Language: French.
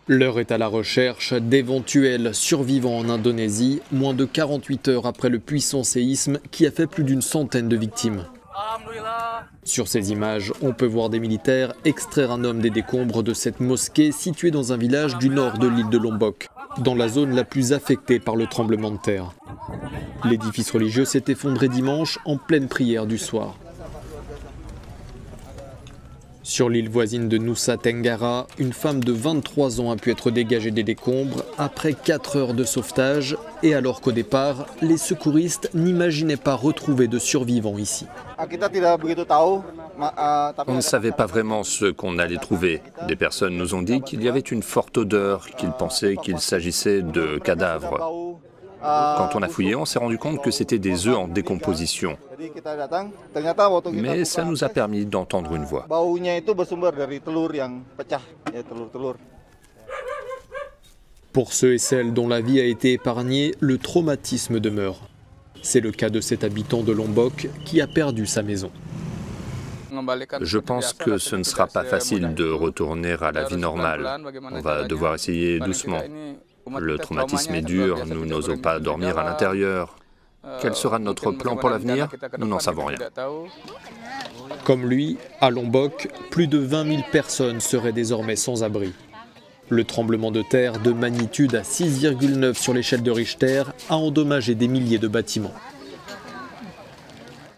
L'heure est à la recherche d'éventuels survivants en Indonésie, moins de 48 heures après le puissant séisme qui a fait plus d'une centaine de victimes. Sur ces images, on peut voir des militaires extraire un homme des décombres de cette mosquée située dans un village du nord de l'île de Lombok, dans la zone la plus affectée par le tremblement de terre. L'édifice religieux s'est effondré dimanche en pleine prière du soir. Sur l'île voisine de Nusa Tenggara, une femme de 23 ans a pu être dégagée des décombres après 4 heures de sauvetage et alors qu'au départ, les secouristes n'imaginaient pas retrouver de survivants ici. On ne savait pas vraiment ce qu'on allait trouver. Des personnes nous ont dit qu'il y avait une forte odeur, qu'ils pensaient qu'il s'agissait de cadavres. Quand on a fouillé, on s'est rendu compte que c'était des œufs en décomposition. Mais ça nous a permis d'entendre une voix. Pour ceux et celles dont la vie a été épargnée, le traumatisme demeure. C'est le cas de cet habitant de Lombok qui a perdu sa maison. Je pense que ce ne sera pas facile de retourner à la vie normale. On va devoir essayer doucement. Le traumatisme est dur, nous n'osons pas dormir à l'intérieur. Quel sera notre plan pour l'avenir? Nous n'en savons rien. Comme lui, à Lombok, plus de 20 000 personnes seraient désormais sans abri. Le tremblement de terre de magnitude à 6,9 sur l'échelle de Richter a endommagé des milliers de bâtiments.